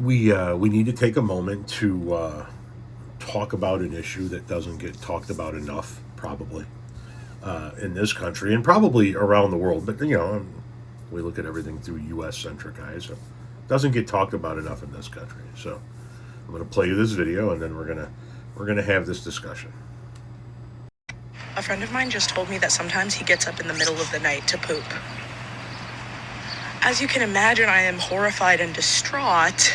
we need to take a moment to talk about an issue that doesn't get talked about enough, probably in this country and probably around the world. But we look at everything through U.S. centric eyes, so it doesn't get talked about enough in this country. So I'm going to play you this video, and then we're gonna have this discussion. A friend of mine just told me that sometimes he gets up in the middle of the night to poop. As you can imagine, I am horrified and distraught,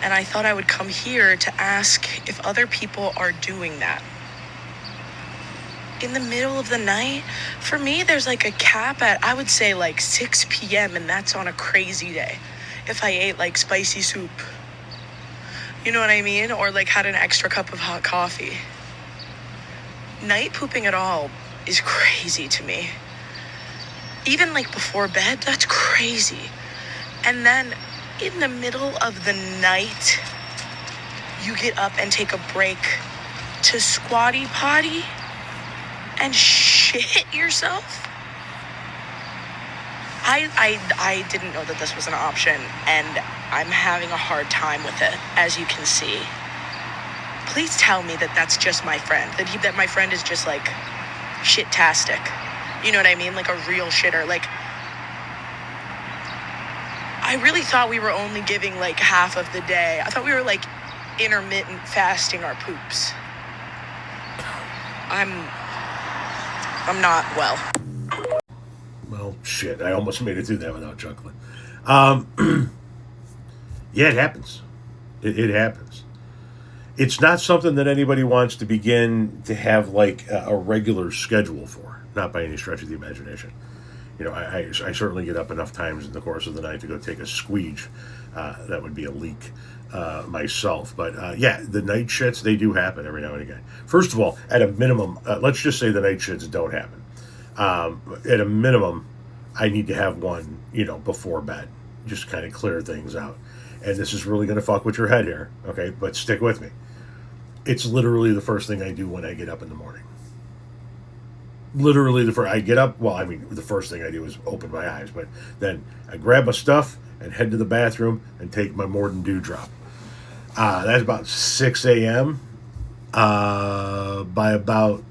and I thought I would come here to ask if other people are doing that. In the middle of the night, for me, there's like a cap at, I would say, like 6 p.m., and that's on a crazy day. If I ate like spicy soup, you know what I mean? Or like had an extra cup of hot coffee. Night pooping at all is crazy to me. Even like before bed, that's crazy. And then in the middle of the night, you get up and take a break to squatty potty and shit yourself. I didn't know that this was an option, and I'm having a hard time with it, as you can see. Please tell me that that's just my friend, that my friend is just like shit-tastic. You know what I mean? Like a real shitter. Like, I really thought we were only giving like half of the day. I thought we were like intermittent fasting our poops. I'm not well. Well, shit, I almost made it through that without chuckling. Yeah, it happens. It happens. It's not something that anybody wants to begin to have like a regular schedule for, not by any stretch of the imagination. I certainly get up enough times in the course of the night to go take a squeege. That would be a leak myself. But yeah, the night shits, they do happen every now and again. First of all, at a minimum, let's just say the night shits don't happen. At a minimum, I need to have one, before bed, just kind of clear things out. And this is really going to fuck with your head here, okay? But stick with me. It's literally the first thing I do when I get up in the morning. Literally I get up, the first thing I do is open my eyes, but then I grab my stuff and head to the bathroom and take my morning dew drop. That's about 6 a.m. By about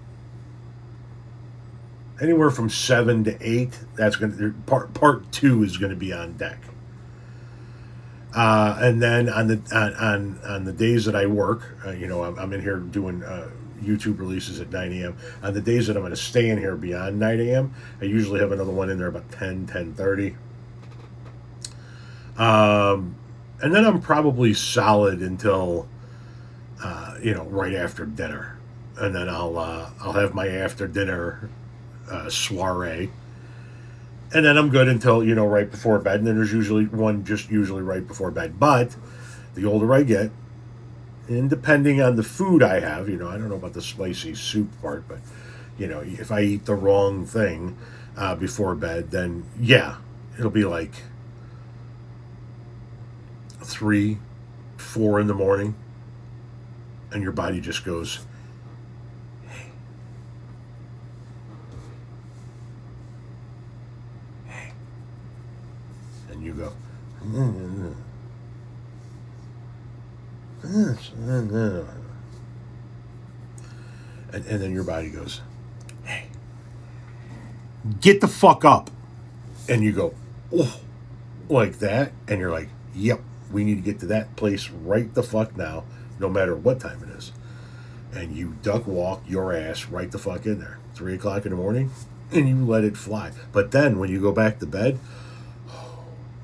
anywhere from 7 to 8, that's going to part 2 is going to be on deck. And then on the days that I work, I'm in here doing YouTube releases at 9 a.m. On the days that I'm going to stay in here beyond 9 a.m., I usually have another one in there about 10:30. And then I'm probably solid until right after dinner, and then I'll have my after dinner soiree. And then I'm good until, right before bed. And then there's usually right before bed. But the older I get, and depending on the food I have, I don't know about the spicy soup part, but, if I eat the wrong thing before bed, then, yeah, it'll be like 3, 4 in the morning. And your body just goes, and you go, and then your body goes, hey, get the fuck up. And you go, oh, like that. And you're like, yep, we need to get to that place right the fuck now, no matter what time it is. And you duck walk your ass right the fuck in there, 3 o'clock in the morning, and you let it fly. But then when you go back to bed,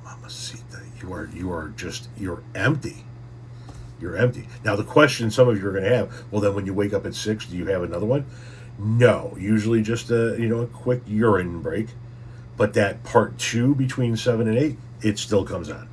mamacita, you're empty. You're empty. Now the question some of you are going to have, well, then when you wake up at 6, do you have another one? No, usually just a quick urine break. But that part 2 between 7 and 8, it still comes on.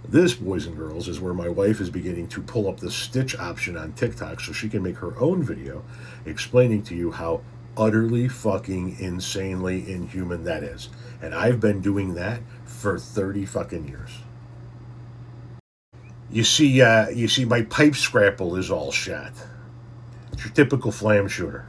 This, boys and girls, is where my wife is beginning to pull up the stitch option on TikTok so she can make her own video explaining to you how utterly fucking insanely inhuman that is. And I've been doing that for 30 fucking years. You see, my pipe scrapple is all shot. It's your typical flam shooter.